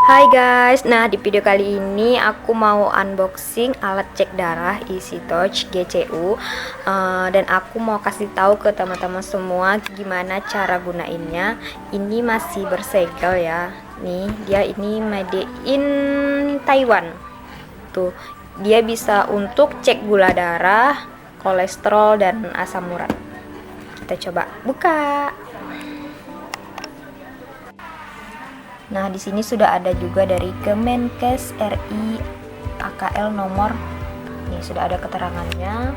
Hai guys, nah di video kali ini aku mau unboxing alat cek darah EasyTouch GCU dan aku mau kasih tahu ke teman-teman semua gimana cara gunainnya. Ini masih bersegel ya, nih dia ini made in Taiwan. Tuh, dia bisa untuk cek gula darah, kolesterol dan asam urat. Kita coba buka. Nah, di sini sudah ada juga dari Kemenkes RI AKL nomor. Nih, sudah ada keterangannya.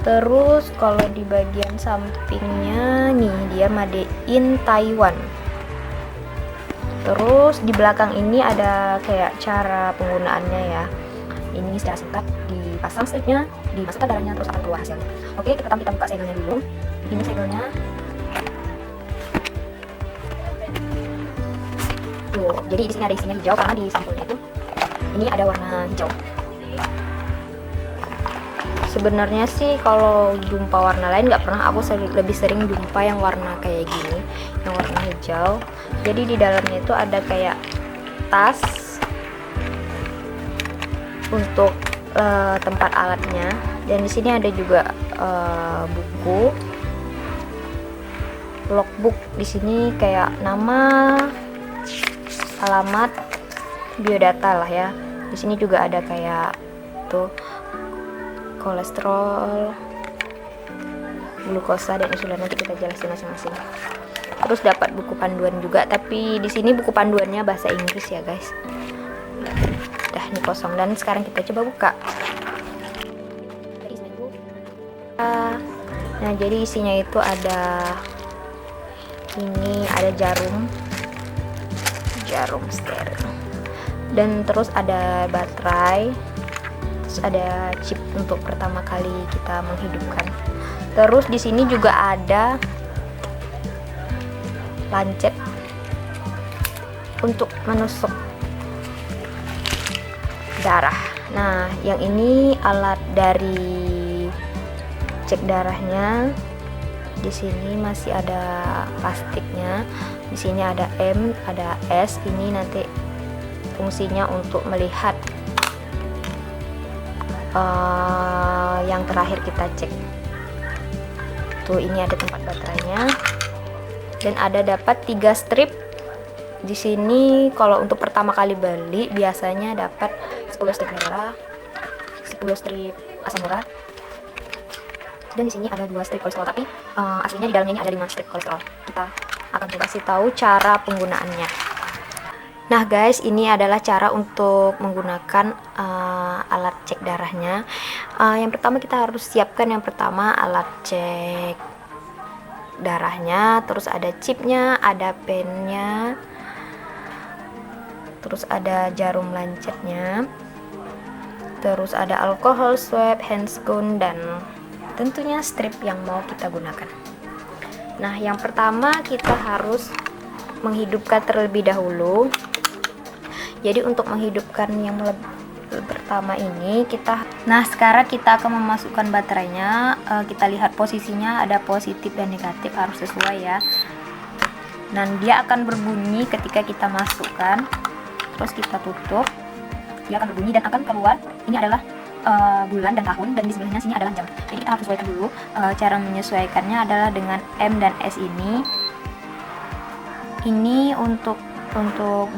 Terus kalau di bagian sampingnya nih, dia made in Taiwan. Terus di belakang ini ada kayak cara penggunaannya ya. Ini secara singkat, dipasang stripnya, dimasukkan darahnya, terus akan keluar hasilnya. Oke, kita buka segelnya dulu. Ini segelnya. Tuh, jadi di sini ada isinya hijau karena di sampulnya itu ini ada warna hijau. Sebenarnya sih kalau jumpa warna lain nggak pernah, aku lebih sering jumpa yang warna kayak gini, yang warna hijau. Jadi di dalamnya itu ada kayak tas untuk tempat alatnya, dan di sini ada juga buku logbook. Di sini kayak nama, alamat, biodata lah ya. Di sini juga ada kayak tuh kolesterol, glukosa dan insulin, nanti kita jelasin masing-masing. Terus dapat buku panduan juga, tapi di sini buku panduannya bahasa Inggris ya guys. Udah, ini kosong dan sekarang kita coba buka. Nah, jadi isinya itu ada ini, ada jarum steril, dan terus ada baterai, terus ada chip untuk pertama kali kita menghidupkan. Terus di sini juga ada lancet untuk menusuk darah. Nah, yang ini alat dari cek darahnya. Di sini masih ada plastiknya. Di sini ada M, ada S. Ini nanti fungsinya untuk melihat yang terakhir kita cek. Tuh, ini ada tempat baterainya. Dan ada dapat 3 strip. Di sini kalau untuk pertama kali beli biasanya dapat 10 strip darah, 10 strip asam urat. Dan di sini ada 2 strip kolesterol, tapi aslinya di dalamnya ini ada 5 strip kolesterol. Kita akan kasih tahu cara penggunaannya. Nah guys, ini adalah cara untuk menggunakan alat cek darahnya. Yang pertama kita harus siapkan yang pertama alat cek darahnya, terus ada chipnya, ada pennya, terus ada jarum lancetnya, terus ada alkohol swab, handscoon, dan tentunya strip yang mau kita gunakan. Nah, yang pertama kita harus menghidupkan terlebih dahulu. Jadi untuk menghidupkan yang pertama ini sekarang kita akan memasukkan baterainya. Kita lihat posisinya, ada positif dan negatif, harus sesuai ya. Dan dia akan berbunyi ketika kita masukkan. Terus kita tutup, dia akan berbunyi dan akan keluar. Ini adalah bulan dan tahun, dan di sebelahnya sini adalah jam. Jadi kita harus sesuaikan dulu. Cara menyesuaikannya adalah dengan M dan S ini. Ini untuk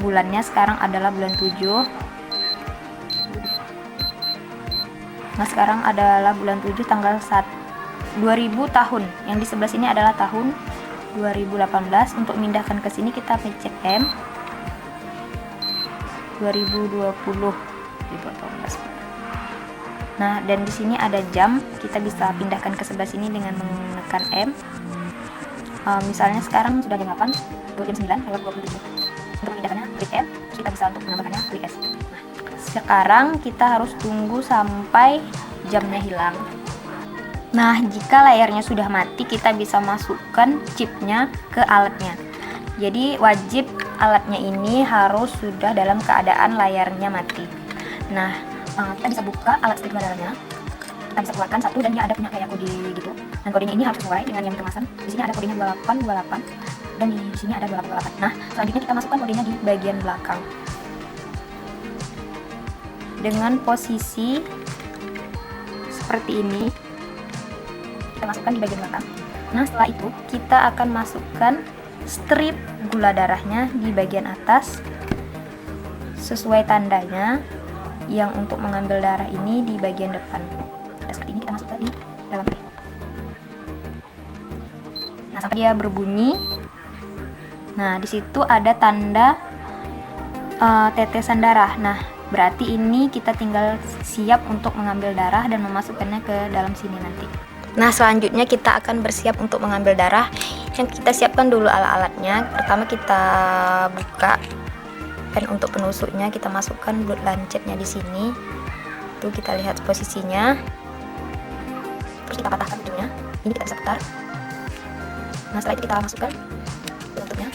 bulannya sekarang adalah bulan 7. Nah, sekarang adalah bulan 7 tanggal 2000 tahun. Yang di sebelah sini adalah tahun 2018. Untuk memindahkan ke sini kita pencet M. 2020. Nah, dan di sini ada jam, kita bisa pindahkan ke sebelah sini dengan menekan M. Misalnya sekarang sudah jam 8, jam 9 lewat 27. Untuk memindahkannya klik M, kita bisa untuk menambahkannya klik S. Nah, sekarang kita harus tunggu sampai jamnya hilang. Nah, jika layarnya sudah mati, kita bisa masukkan chipnya ke alatnya. Jadi wajib alatnya ini harus sudah dalam keadaan layarnya mati. Nah, kita bisa buka alat strip darahnya. Kita bisa keluarkan satu, dan dia ada punya kayak kode gitu. Dan kodenya ini harus sesuai dengan yang kemasan. Di sini ada kodenya 2828. dan di sini ada 28. Nah, selanjutnya kita masukkan modenya di bagian belakang dengan posisi seperti ini. Kita masukkan di bagian belakang. Nah, setelah itu kita akan masukkan strip gula darahnya di bagian atas sesuai tandanya. Yang untuk mengambil darah ini di bagian depan. Nah, seperti ini kita masukkan di dalam ini. Nah, sampai dia berbunyi. Nah, di situ ada tanda tetesan darah. Nah, berarti ini kita tinggal siap untuk mengambil darah dan memasukkannya ke dalam sini nanti. Nah, selanjutnya kita akan bersiap untuk mengambil darah. Yang kita siapkan dulu alat-alatnya. Pertama kita buka, dan untuk penusuknya kita masukkan blood lancetnya di sini. Tuh kita lihat posisinya. Terus kita patahkan ujungnya. Ini kita bisa putar. Nah, setelah itu kita masukkan penutupnya.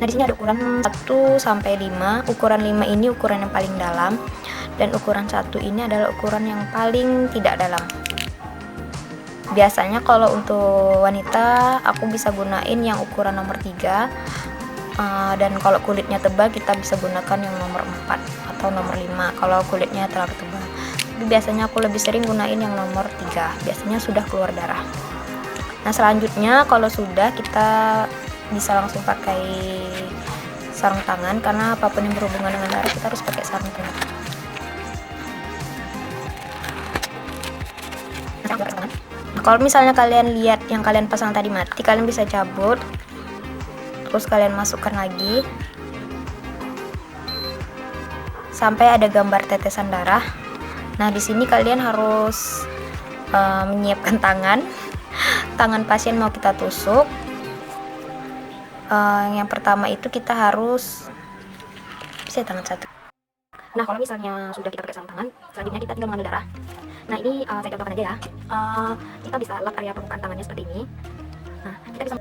Nah, di sini ada ukuran 1 sampai 5. Ukuran 5 ini ukuran yang paling dalam, dan ukuran 1 ini adalah ukuran yang paling tidak dalam. Biasanya kalau untuk wanita aku bisa gunain yang ukuran nomor 3. Dan kalau kulitnya tebal kita bisa gunakan yang nomor 4 atau nomor 5 kalau kulitnya terlalu tebal. Tapi biasanya aku lebih sering gunain yang nomor 3, biasanya sudah keluar darah. Nah, selanjutnya kalau sudah, kita bisa langsung pakai sarung tangan, karena apapun yang berhubungan dengan darah kita harus pakai sarung tangan. Nah, kalau misalnya kalian lihat yang kalian pasang tadi mati, kalian bisa cabut, terus kalian masukkan lagi sampai ada gambar tetesan darah. Nah, di sini kalian harus menyiapkan tangan pasien mau kita tusuk. Yang pertama itu kita harus bisa tangan satu. Nah, kalau misalnya sudah kita pakai sarung tangan, selanjutnya kita tinggal mengambil darah. Nah, ini saya contohkan aja ya. Kita bisa lap area permukaan tangannya seperti ini. Nah, kita bisa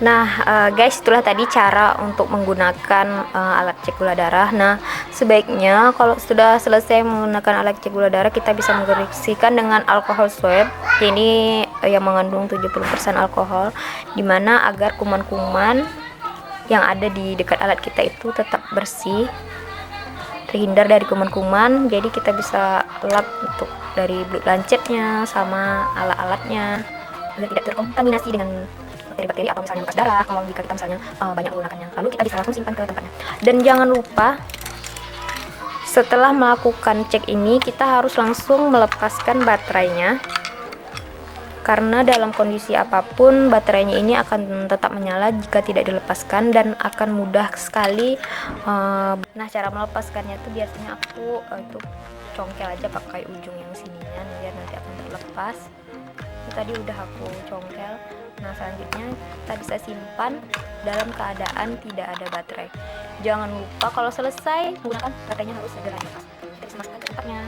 Nah, guys, itulah tadi cara untuk menggunakan alat cek gula darah. Nah, sebaiknya kalau sudah selesai menggunakan alat cek gula darah, kita bisa membersihkan dengan alkohol swab. Ini yang mengandung 70% alkohol, dimana agar kuman-kuman yang ada di dekat alat kita itu tetap bersih, terhindar dari kuman-kuman. Jadi kita bisa lap untuk dari blood lancetnya sama alat-alatnya agar tidak terkontaminasi dengan bakteri-bakteri atau misalnya bekas darah kalau jika kita misalnya banyak menggunakannya. Lalu kita bisa langsung simpan ke tempatnya. Dan jangan lupa setelah melakukan cek ini kita harus langsung melepaskan baterainya, karena dalam kondisi apapun baterainya ini akan tetap menyala jika tidak dilepaskan dan akan mudah sekali. Nah, cara melepaskannya itu biasanya aku itu congkel aja pakai ujung yang sininya biar nanti akan terlepas. Ini tadi udah aku congkel. Nah, selanjutnya kita bisa simpan dalam keadaan tidak ada baterai. Jangan lupa kalau selesai menggunakan baterainya harus segera dilepas. Kita bisa masukkan ke tempatnya.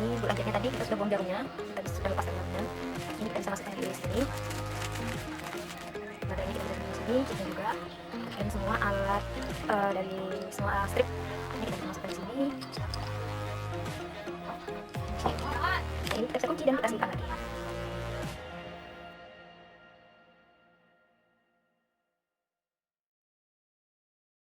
Ini lancetnya tadi kita sudah buang jarumnya, kita sudah lepas jarumnya. Ini kita bisa masukkan di sini. Baterainya kita bisa di sini, kita juga dan semua alat dari semua strip ini kita bisa masukkan di sini. Ini kita bisa kunci dan kita simpan lagi.